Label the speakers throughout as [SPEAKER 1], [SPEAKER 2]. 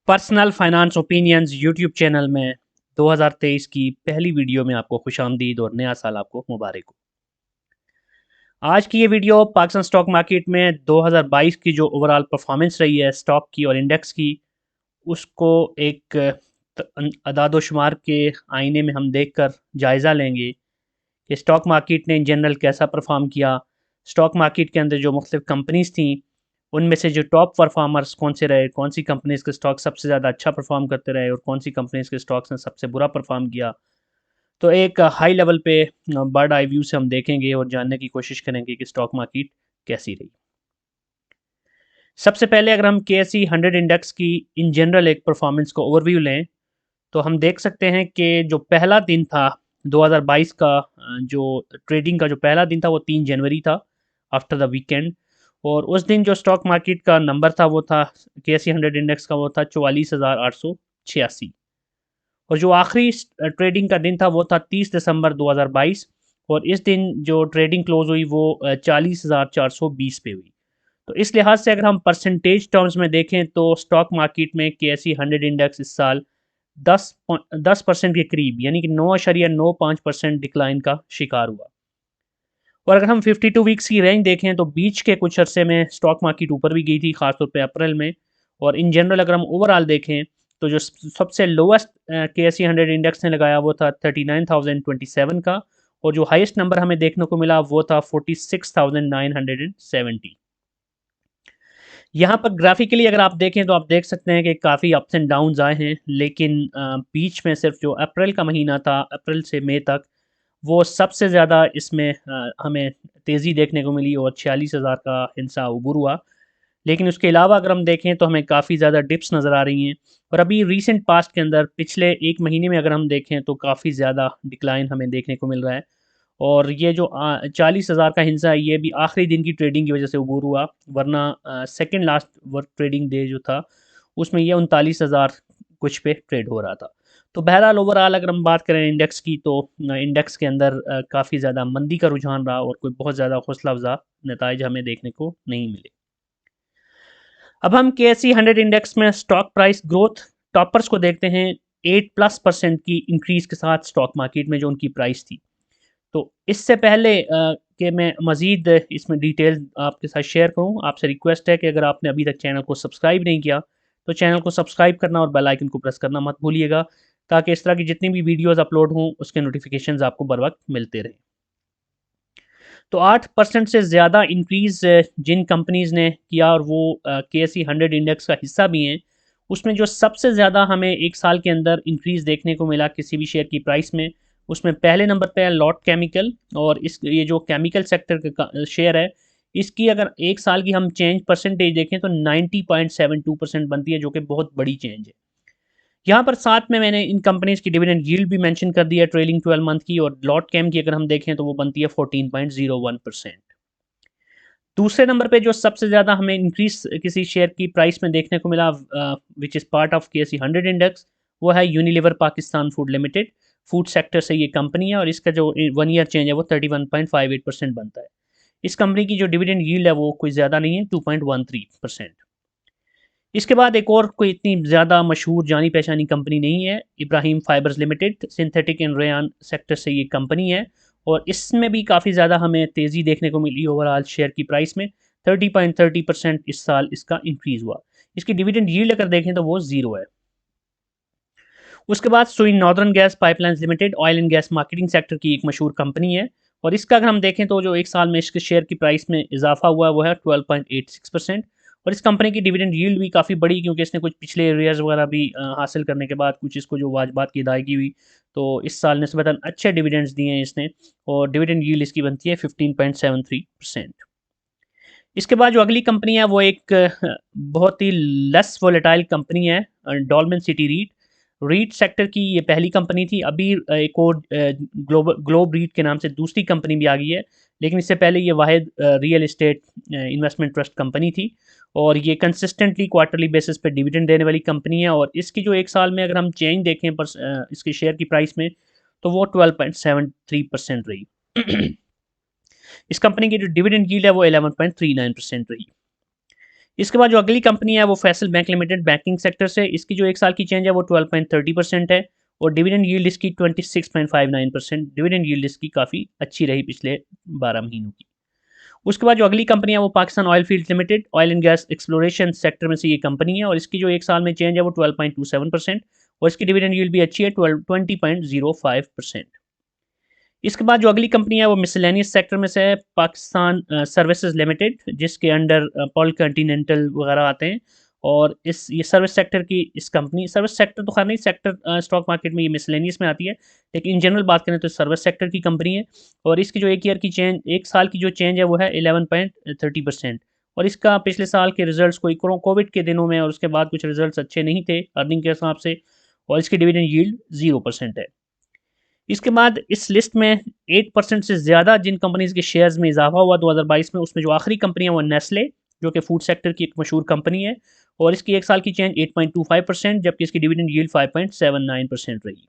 [SPEAKER 1] Personal finance opinions YouTube channel में 2023 की पहली वीडियो में आपको खुशामदीद और नया साल आपको मुबारक हो। आज की ये वीडियो पाकिस्तान स्टॉक मार्केट में 2022 की जो ओवरऑल परफॉर्मेंस रही है स्टॉक की और इंडेक्स की, उसको एक अदाद-ओ-शुमार के आईने में हम देखकर जायज़ा लेंगे कि स्टॉक मार्केट ने इन जनरल कैसा परफॉर्म किया। स्टॉक मार्केट के अंदर जो मुख्तलिफ कंपनीज थी, उनमें से जो टॉप परफॉर्मर्स कौन से रहे, कौन सी कंपनीज के स्टॉक सबसे ज़्यादा अच्छा परफॉर्म करते रहे और कौन सी कंपनीज के स्टॉक्स ने सबसे बुरा परफॉर्म किया। तो एक हाई लेवल पे बर्ड आई व्यू से हम देखेंगे और जानने की कोशिश करेंगे कि स्टॉक मार्केट कैसी रही। सबसे पहले अगर हम KSE 100 इंडेक्स की इन जनरल एक परफॉर्मेंस को ओवरव्यू लें, तो हम देख सकते हैं कि जो पहला दिन था 2022 का, जो ट्रेडिंग का जो पहला दिन था वो 3 जनवरी था, आफ्टर द वीकेंड। और उस दिन जो स्टॉक मार्केट का नंबर था वो था, KSE 100 इंडेक्स का वो था 44,886। और जो आखिरी ट्रेडिंग का दिन था वो था 30 दिसंबर 2022। और इस दिन जो ट्रेडिंग क्लोज हुई वो 40,420 पे हुई। तो इस लिहाज से अगर हम परसेंटेज टर्म्स में देखें तो स्टॉक मार्केट में KSE 100 इंडेक्स इस साल 10% के करीब, यानी कि 9.95% डिक्लाइन का शिकार हुआ। और अगर हम 52 वीक्स की रेंज देखें तो बीच के कुछ अरसे में स्टॉक मार्केट ऊपर भी गई थी, खासतौर पे अप्रैल में। और इन जनरल अगर हम ओवरऑल देखें तो जो सबसे लोएस्ट KSE 100 इंडेक्स ने लगाया वो था 39,027 का, और जो हाईएस्ट नंबर हमें देखने को मिला वो था 46,970। यहाँ पर ग्राफिकली अगर आप देखें तो आप देख सकते हैं कि काफ़ी अप्स एंड डाउन्स आए हैं, लेकिन बीच में सिर्फ जो अप्रैल का महीना था, अप्रैल से मई तक, वो सबसे ज़्यादा इसमें हमें तेज़ी देखने को मिली और 46,000 का हिस्सा उबूर हुआ। लेकिन उसके अलावा अगर हम देखें तो हमें काफ़ी ज़्यादा डिप्स नज़र आ रही हैं। और अभी रीसेंट पास्ट के अंदर पिछले 1 महीने में अगर हम देखें तो काफ़ी ज़्यादा डिक्लाइन हमें देखने को मिल रहा है। और ये जो 40,000 का हिस्सा है, ये भी आखिरी दिन की ट्रेडिंग की वजह से उबूर हुआ, वरना second last work trading day जो था, उसमें ये 39,000 कुछ पे ट्रेड हो रहा था। तो बहरहाल ओवरऑल अगर हम बात करें इंडेक्स की, तो इंडेक्स के अंदर काफ़ी ज़्यादा मंदी का रुझान रहा और कोई बहुत ज़्यादा हौसला अफ़ज़ा नताइज हमें देखने को नहीं मिले। अब हम KSE 100 इंडेक्स में स्टॉक प्राइस ग्रोथ टॉपर्स को देखते हैं। 8+% की इंक्रीज़ के साथ स्टॉक मार्केट में जो उनकी प्राइस थी। तो इससे पहले कि मैं मज़ीद इसमें डिटेल आपके साथ शेयर करूँ, आपसे रिक्वेस्ट है कि अगर आपने अभी तक चैनल को सब्सक्राइब नहीं किया, तो चैनल को सब्सक्राइब करना और बेल आइकन को प्रेस करना मत भूलिएगा, ताकि इस तरह की जितनी भी वीडियोज़ अपलोड हों, उसके नोटिफिकेशंस आपको बर वक्त मिलते रहें। तो 8% से ज़्यादा इंक्रीज़ जिन कंपनीज़ ने किया और वो KSE 100 इंडेक्स का हिस्सा भी हैं, उसमें जो सबसे ज़्यादा हमें 1 साल के अंदर इंक्रीज़ देखने को मिला किसी भी शेयर की प्राइस में, उसमें पहले नंबर पे है लॉट केमिकल। और ये जो केमिकल सेक्टर का शेयर है, इसकी अगर 1 साल की हम चेंज परसेंटेज देखें तो 90.72% बनती है, जो कि बहुत बड़ी चेंज है। यहाँ पर साथ में मैंने इन कंपनीज़ की डिविडेंड यील्ड भी मेंशन कर दिया ट्रेलिंग 12 मंथ की, और लॉट कैम की अगर हम देखें तो वो बनती है 14.01%। दूसरे नंबर पे जो सबसे ज़्यादा हमें इंक्रीज किसी शेयर की प्राइस में देखने को मिला, which is part of KSE 100 index, वो है Unilever Pakistan food limited. Food sector से ये कंपनी है और इसका जो 1 ईयर चेंज है वो 31.58% बनता है। इस कंपनी की जो डिविडेंड यील्ड है वो कोई ज़्यादा नहीं है, 2.13%। इसके बाद एक और कोई इतनी ज़्यादा मशहूर जानी पहचानी कंपनी नहीं है, Ibrahim fibres limited, synthetic and rayon sector से ये कंपनी है। और इसमें भी काफ़ी ज़्यादा हमें तेज़ी देखने को मिली ओवरऑल शेयर की प्राइस में, 30.30% इस साल इसका इंक्रीज़ हुआ। इसकी डिविडेंड यील्ड अगर देखें तो वो ज़ीरो है। उसके बाद सुई northern gas pipelines limited, oil and gas marketing sector की एक मशहूर कंपनी है। और इसका अगर हम देखें तो जो 1 साल में इसके शेयर की प्राइस में इजाफा हुआ है वो है 12.86%। और इस कंपनी की डिविडेंड यील्ड भी काफ़ी बड़ी, क्योंकि इसने कुछ पिछले एरियाज़ वगैरह भी हासिल करने के बाद कुछ इसको जो वाजबात की अदायगी हुई, तो इस साल निस्बतन अच्छे डिविडेंड्स दिए हैं इसने। और डिविडेंड यील्ड इसकी बनती है 15.73%। इसके बाद जो अगली कंपनी है वो एक बहुत ही लेस वोलेटाइल कंपनी है, डॉल्मेन सिटी रीट। रीट सेक्टर की ये पहली कंपनी थी। अभी एक और ग्लोब रीट के नाम से दूसरी कंपनी भी आ गई है, लेकिन इससे पहले ये वाहिद real estate investment trust company थी। और ये कंसिस्टेंटली क्वार्टरली बेसिस पे डिविडेंड देने वाली कंपनी है। और इसकी जो 1 साल में अगर हम चेंज देखें पर इसके शेयर की प्राइस में, तो वो 12.73% रही। इस कंपनी की जो डिविडेंड यील्ड है वो 11.39% रही। इसके बाद जो अगली कंपनी है वो Faisal bank limited, banking sector से। इसकी जो 1 साल की चेंज है वो 12.30% है और डिविडेंड यील्ड इसकी 26.59%। डिविडेंड यील्ड इसकी काफ़ी अच्छी रही पिछले 12 महीनों की। उसके बाद जो अगली कंपनी है वो Pakistan oil fields limited, oil and gas exploration sector में से ये कंपनी है और इसकी जो 1 साल में चेंज है वो 12.27% और इसकी डिविडेंड यील्ड भी अच्छी है, 20.05%। इसके बाद जो अगली कंपनी है वो मिसलेनियस सेक्टर में से है, पाकिस्तान सर्विसेज लिमिटेड, जिसके अंडर पॉल कंटिनेंटल वगैरह आते हैं और ये सर्विस सेक्टर की इस कंपनी, सर्विस सेक्टर तो खैर नहीं, सेक्टर स्टॉक मार्केट में ये मिसलेनियस में आती है, लेकिन इन जनरल बात करें तो सर्विस सेक्टर की कंपनी है और इसकी जो एक साल की जो चेंज है वो है 11.30% और इसका पिछले साल के रिजल्ट्स कोई कोविड के दिनों में और उसके बाद कुछ रिजल्ट्स अच्छे नहीं थे अर्निंग के हिसाब से और इसकी डिविडेंड यील्ड 0% है। इसके बाद इस लिस्ट में 8% से ज़्यादा जिन कंपनीज़ के शेयर्स में इजाफा हुआ 2022 में, उसमें जो आखिरी कंपनी है वो नेस्ले, जो कि फूड सेक्टर की एक मशहूर कंपनी है और इसकी 1 साल की चेंज 8.25%, जबकि इसकी डिविडेंड यील्ड 5.79% रही।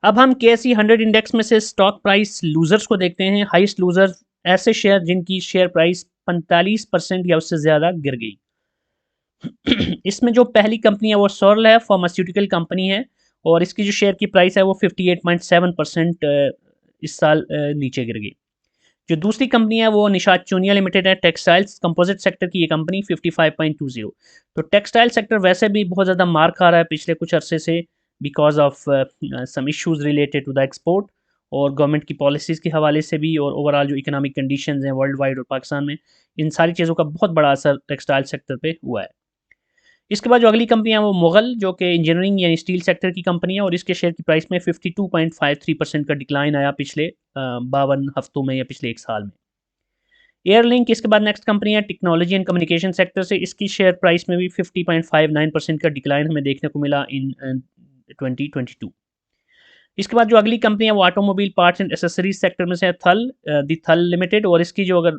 [SPEAKER 1] अब हम KSE 100 इंडेक्स में से स्टॉक प्राइस लूजर्स को देखते हैं। हाईएस्ट लूजर्स ऐसे शेयर जिनकी शेयर प्राइस 45% या उससे ज़्यादा गिर गई। इसमें जो पहली कंपनी है वो सोरल है, फार्मास्यूटिकल कंपनी है और इसकी जो शेयर की प्राइस है वो 58.7% इस साल नीचे गिर गई। जो दूसरी कंपनी है वो निशात चूनिया लिमिटेड है, टेक्सटाइल्स कंपोजिट सेक्टर की ये कंपनी 55.20। तो टेक्सटाइल सेक्टर वैसे भी बहुत ज़्यादा मार खा रहा है पिछले कुछ अरसे से because of some issues related to the export और गवर्नमेंट की पॉलिसीज़ के हवाले से भी और ओवरऑल जो इकोनॉमिक कंडीशंस हैं वर्ल्ड वाइड और पाकिस्तान में, इन सारी चीज़ों का बहुत बड़ा असर टेक्सटाइल सेक्टर पे हुआ है। इसके बाद जो अगली कंपनी है वो मुगल, जो कि इंजीनियरिंग यानी स्टील सेक्टर की कंपनी है और इसके शेयर की प्राइस में 52.53% का डिक्लाइन आया पिछले 52 हफ्तों में या पिछले 1 साल में। एयरलिंक इसके बाद नेक्स्ट कंपनी है, टेक्नोलॉजी एंड कम्युनिकेशन सेक्टर से। इसकी शेयर प्राइस में भी 50.59% का डिक्लाइन हमें देखने को मिला इन 2022। इसके बाद जो अगली कंपनी है वो automobile parts and accessories sector में से है, दी थल लिमिटेड और इसकी जो अगर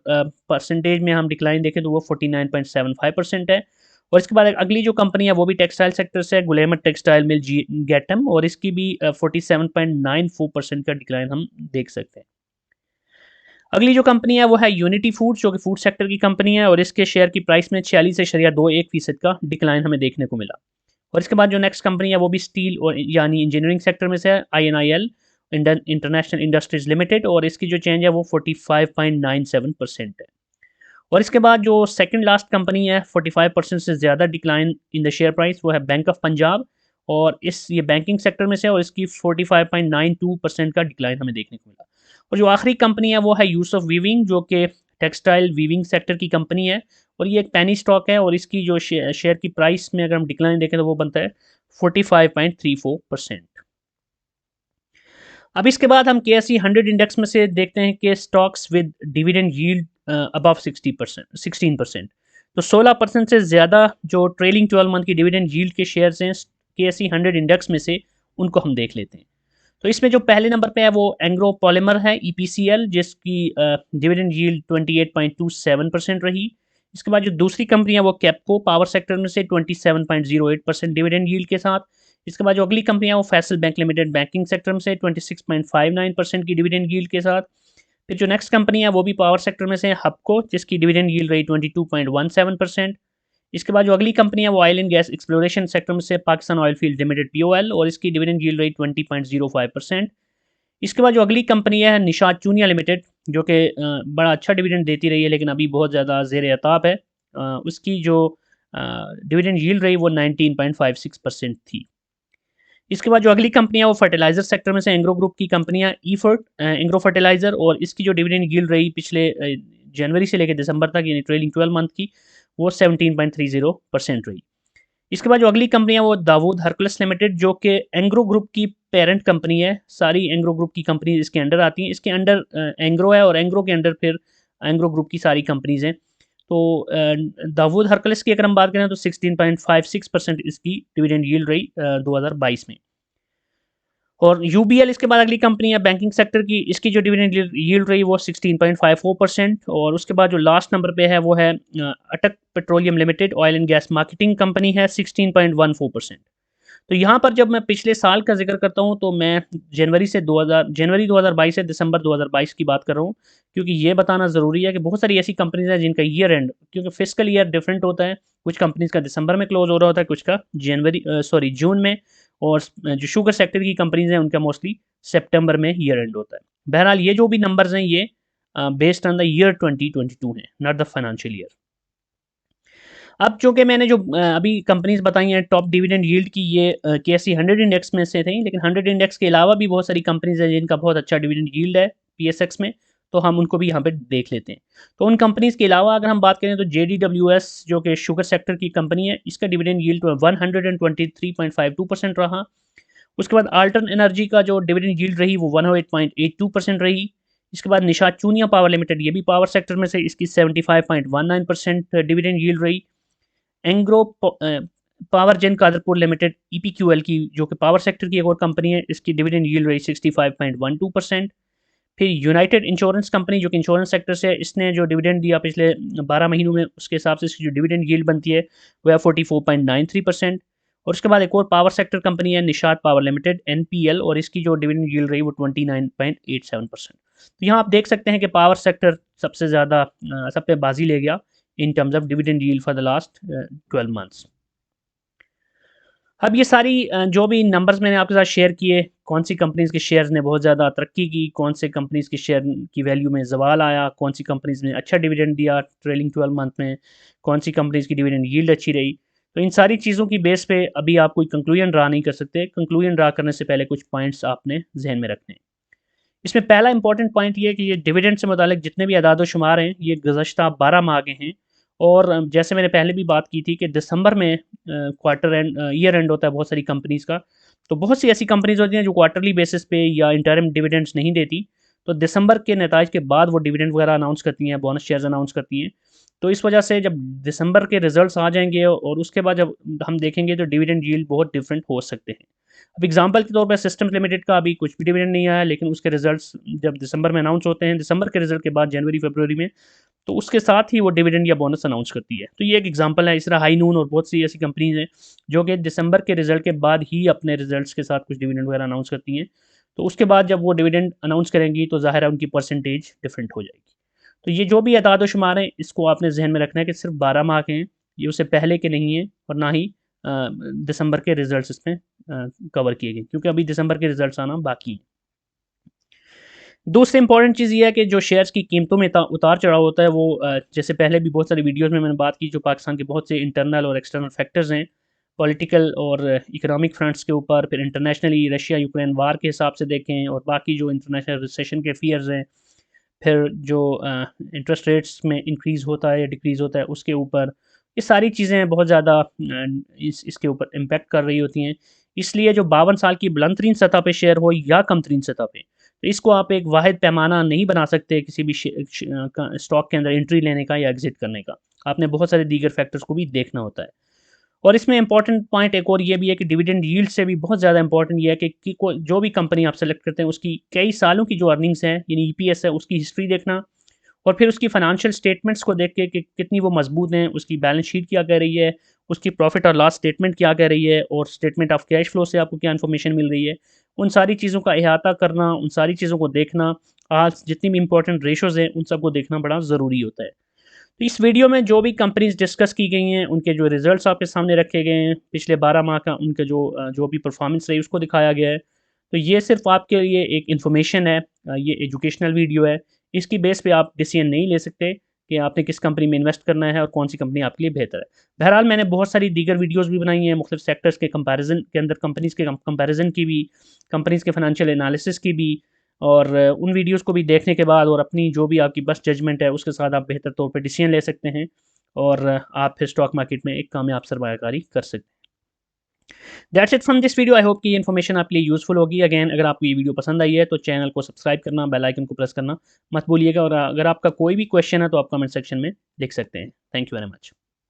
[SPEAKER 1] परसेंटेज में हम डिक्लाइन देखें तो वो 49.75% है। और इसके बाद अगली जो कंपनी है वो भी टेक्सटाइल सेक्टर से है, गुलेमत टेक्सटाइल मिल गैटम और इसकी भी 47.94% का डिक्लाइन हम देख सकते हैं। अगली जो कंपनी है वो है यूनिटी फूड्स, जो कि फूड सेक्टर की कंपनी है और इसके शेयर की प्राइस में 46.21% का डिक्लाइन हमें देखने को मिला। और इसके बाद जो नेक्स्ट कंपनी है वो भी स्टील और यानी इंजीनियरिंग सेक्टर में से है, INIL इंटरनेशनल इंडस्ट्रीज लिमिटेड और इसकी जो चेंज है वो 45.97% है। और इसके बाद जो सेकंड लास्ट कंपनी है 45% से ज़्यादा decline in the share price, वो है बैंक ऑफ पंजाब और ये बैंकिंग सेक्टर में से और इसकी 45.92% का डिक्लाइन हमें देखने को मिला। और जो आखिरी कंपनी है वो है यूसुफ वीविंग, जो कि टेक्सटाइल वीविंग सेक्टर की कंपनी है और ये एक पेनी स्टॉक है और इसकी जो शेयर की प्राइस में अगर हम डिक्लाइन देखें तो वो बनता है 45.34%। अब इसके बाद हम KSE 100 इंडेक्स में से देखते हैं कि stocks with dividend yield above 16%। तो 16% से ज़्यादा जो ट्रेलिंग 12 मंथ की डिविडेंड यील्ड के शेयर्स हैं KSE 100 इंडेक्स में से, उनको हम देख लेते हैं। तो इसमें जो पहले नंबर पे है वो एंग्रो पॉलीमर है, EPCL, जिसकी डिविडेंड यील्ड 28.27% रही। इसके बाद जो दूसरी कंपनी है वो कैप्को पावर सेक्टर में से 27.08% डिविडेंड यील्ड के साथ। इसके बाद जो अगली कंपनी है वो Faisal bank limited banking sector में से 26.59% की डिविडेंड यील्ड के साथ। फिर जो नेक्स्ट कंपनी है वो भी पावर सेक्टर में से हबको, जिसकी डिविडेंड यील्ड रही 22.17%। इसके बाद जो अगली कंपनी है वो oil and gas exploration sector में से Pakistan oil field limited POL और इसकी डिविडेंड यील्ड रही 20.05%। इसके बाद जो अगली कंपनी है निशात चूनिया लिमिटेड, जो कि बड़ा अच्छा डिविडेंड देती रही है लेकिन अभी बहुत ज़्यादा ज़ेर अताब है, उसकी जो डिविडेंड यील्ड रही वो 19.56% थी। इसके बाद जो अगली कंपनी है वो फर्टिलाइजर सेक्टर में से एंग्रो ग्रुप की कंपनियां ईफर्ट एंग्रो फर्टिलाइजर और इसकी जो डिविडेंड यील्ड रही पिछले जनवरी से लेकर दिसंबर तक यानी ट्रेलिंग 12 मंथ की, वो 17.30% रही। इसके बाद जो अगली कंपनी है वो दाऊद हरकुलस लिमिटेड, जो कि एंग्रो ग्रुप की पेरेंट कंपनी है। सारी एंग्रो ग्रुप की कंपनी इसके अंडर आती हैं। इसके अंडर एंग्रो है और एंग्रो के अंडर फिर एंग्रो ग्रुप की सारी कंपनीज हैं। तो दाऊद हरकुलस की अगर हम बात करें तो 16.56% इसकी डिविडेंड यील्ड रही 2022 में। और UBL इसके बाद अगली कंपनी है बैंकिंग सेक्टर की, इसकी जो डिविडेंड यील्ड रही वो 16.54%। और उसके बाद जो लास्ट नंबर पे है वो है अटक petroleum limited, oil and gas marketing company है, 16.14%। तो यहाँ पर जब मैं पिछले साल का ज़िक्र करता हूँ तो मैं जनवरी 2022 से दिसंबर 2022 की बात कर रहा हूँ, क्योंकि ये बताना ज़रूरी है कि बहुत सारी ऐसी कंपनीज़ हैं जिनका ईयर एंड, क्योंकि फिस्कल ईयर डिफरेंट होता है, कुछ कंपनीज़ का दिसंबर में क्लोज़ हो रहा होता है, कुछ का जून में, और जो शुगर सेक्टर की कंपनीज़ हैं उनका मोस्टली सितंबर में ईयर एंड होता है। बहरहाल ये जो भी नंबर्स हैं ये बेस्ड ऑन द ईयर 2022 हैं, नॉट द फाइनेंशियल ईयर। अब चूँकि मैंने जो अभी कंपनीज़ बताई हैं टॉप डिविडेंड यील्ड की, ये केएसई 100 इंडेक्स में से थी, लेकिन 100 इंडेक्स के अलावा भी बहुत सारी कंपनीज़ हैं जिनका बहुत अच्छा डिविडेंड यील्ड है पीएसएक्स में, तो हम उनको भी यहाँ पे देख लेते हैं। तो उन कंपनीज़ के अलावा अगर हम बात करें तो जेडीडब्ल्यूएस जो कि शुगर सेक्टर की कंपनी है, इसका डिविडेंड यील्ड 123.52% रहा। उसके बाद अल्टर्न एनर्जी का जो डिविडेंड यील्ड रही वो 108.82% रही। इसके बाद निशात चूनिया पावर लिमिटेड, ये भी पावर सेक्टर में से, इसकी 75.19% डिविडेंड यील्ड रही। Engro power gen Qadirpur limited EPQL की, जो कि पावर सेक्टर की एक और कंपनी है, इसकी डिविडेंड यील्ड रही 65.12%। फिर यूनाइटेड इंश्योरेंस कंपनी जो कि इंश्योरेंस सेक्टर से है, इसने जो डिविडेंड दिया पिछले 12 महीनों में, उसके हिसाब से इसकी जो डिविडेंड यील्ड बनती है वह है 44.93%। और उसके बाद एक और पावर सेक्टर कंपनी है निशात पावर लिमिटेड एनपीएल, और इसकी जो डिविडेंड यील्ड रही वो 29.87%। तो यहाँ आप देख सकते हैं कि पावर सेक्टर सबसे ज़्यादा सब पे बाजी ले गया in terms of dividend yield for the last 12 months. अब ये सारी जो भी नंबर्स मैंने आपके साथ शेयर किए, कौन सी कंपनीज़ के शेयर्स ने बहुत ज़्यादा तरक्की की, कौन से कंपनीज़ के शेयर की वैल्यू में ज़वाल आया, कौन सी कंपनीज़ ने अच्छा डिविडेंड दिया ट्रेलिंग 12 मंथ में, कौन सी कंपनीज़ की डिविडेंड यील्ड अच्छी रही, तो इन सारी चीज़ों की बेस पे अभी आप कोई कंक्लूजन ड्रा नहीं कर सकते। कंक्लूजन ड्रा करने से पहले कुछ पॉइंट्स आपने जहन में रखने हैं। इसमें पहला इंपॉर्टेंट पॉइंट ये है कि ये डिविडेंड से मुतालिक जितने भी अदाद-ओ-शुमार हैं, ये गुज़श्ता 12 माह के हैं। और जैसे मैंने पहले भी बात की थी कि दिसंबर में क्वार्टर एंड ईयर एंड होता है बहुत सारी कंपनीज़ का। तो बहुत सी ऐसी कंपनीज़ होती हैं जो क्वार्टरली बेसिस पे या इंटरिम डिविडेंड्स नहीं देती। तो दिसंबर के नताइज के बाद वो डिविडेंड वगैरह अनाउंस करती हैं, बोनस शेयर्स अनाउंस करती हैं। तो इस वजह से जब दिसंबर के रिज़ल्ट्स आ जाएँगे और उसके बाद जब हम देखेंगे तो डिविडेंड यील्ड बहुत डिफरेंट हो सकते हैं। अब एग्जांपल के तौर पे सिस्टम्स लिमिटेड का अभी कुछ भी डिविडेंड नहीं आया, लेकिन उसके रिजल्ट्स जब दिसंबर में अनाउंस होते हैं, दिसंबर के रिजल्ट के बाद जनवरी-फरवरी में, तो उसके साथ ही वो डिविडेंड या बोनस अनाउंस करती है। तो ये एक एग्जांपल है। इस तरह हाई नून और बहुत सी ऐसी कंपनीज़ हैं जो कि दिसंबर के रिजल्ट के बाद ही अपने रिजल्ट्स के साथ कुछ डिविडेंड वगैरह अनाउंस करती हैं। तो उसके बाद जब वो डिविडेंड अनाउंस करेंगी तो ज़ाहिर है उनकी परसेंटेज डिफरेंट हो जाएगी। तो ये जो भी अदाद-ओ-शुमार हैं, इसको आपने ज़हन में रखना है कि सिर्फ 12 माह के हैं, ये उससे पहले के नहीं हैं और ना ही दिसंबर के रिजल्ट्स इसमें कवर किए गए, क्योंकि अभी दिसंबर के रिजल्ट्स आना बाकी हैं। दूसरी इंपॉर्टेंट चीज़ ये है कि जो शेयर्स की कीमतों में उतार चढ़ाव होता है वो जैसे पहले भी बहुत सारी वीडियोस में मैंने बात की, जो पाकिस्तान के बहुत से इंटरनल और एक्सटर्नल फैक्टर्स हैं, पॉलिटिकल और इकोनॉमिक फ्रंट्स के ऊपर, फिर इंटरनेशनली रशिया यूक्रेन वार के हिसाब से देखें, और बाकी जो इंटरनेशनल रिसेशन के फियर्स हैं, फिर जो इंटरेस्ट रेट्स में इंक्रीज़ होता है या डिक्रीज़ होता है उसके ऊपर, ये सारी चीज़ें बहुत ज़्यादा इसके ऊपर इम्पेक्ट कर रही होती हैं। इसलिए जो 52 साल की बुलंद तरीन सतह पे शेयर हो या कम तरीन सतह पे, तो इसको आप एक वाहिद पैमाना नहीं बना सकते किसी भी स्टॉक के अंदर एंट्री लेने का या एग्ज़िट करने का। आपने बहुत सारे दीगर फैक्टर्स को भी देखना होता है। और इसमें इंपॉर्टेंट पॉइंट एक और ये भी है कि डिविडेंड यील्ड से भी बहुत ज़्यादा इंपॉर्टेंट ये है कि जो भी कंपनी आप सेलेक्ट करते हैं उसकी कई सालों की जो अर्निंग्स हैं यानी ईपीएस है उसकी हिस्ट्री देखना, और फिर उसकी फाइनेंशियल स्टेटमेंट्स को देख के कि कितनी वो मजबूत हैं, उसकी बैलेंस शीट क्या कह रही है, उसकी प्रॉफिट और लॉस स्टेटमेंट क्या कह रही है, और स्टेटमेंट ऑफ कैश फ्लो से आपको क्या इन्फॉर्मेशन मिल रही है। उन सारी चीज़ों का अहाता करना, उन सारी चीज़ों को देखना, आज जितनी भी इंपॉर्टेंट रेशोज़ हैं उन सबको देखना बड़ा ज़रूरी होता है। तो इस वीडियो में जो भी कंपनीज़ डिस्कस की गई हैं, उनके जो रिज़ल्ट्स आपके सामने रखे गए हैं, पिछले 12 माह का उनका जो भी परफ़ॉर्मेंस रही उसको दिखाया गया है। तो ये सिर्फ़ आपके लिए एक इन्फॉर्मेशन है, ये एजुकेशनल वीडियो है। इसकी बेस पे आप डिसीजन नहीं ले सकते कि आपने किस कंपनी में इन्वेस्ट करना है और कौन-सी कंपनी आपके लिए बेहतर है। बहरहाल मैंने बहुत सारी दीगर वीडियोज़ भी बनाई हैं, मुख्तलिफ़ सेक्टर्स के कंपैरिज़न के अंदर कंपनीज़ के कंपैरिज़न की भी, कंपनीज़ के फाइनेंशियल एनालिसिस की भी, और उन वीडियोज़ को भी देखने के बाद और अपनी जो भी आपकी बस जजमेंट है उसके साथ आप बेहतर तौर पे डिसीजन ले सकते हैं, और आप फिर स्टॉक मार्केट में एक कामयाब सरमायाकारी कर सकते हैं। That's it from this video. I hope कि ये इन्फॉर्मेशन आपके लिए यूज़फुल होगी। अगेन अगर आपको ये वीडियो पसंद आई है तो चैनल को सब्सक्राइब करना, बेल आइकन को प्रेस करना मत भूलिएगा, और अगर आपका कोई भी क्वेश्चन है तो आप कमेंट सेक्शन में लिख सकते हैं। Thank you very much.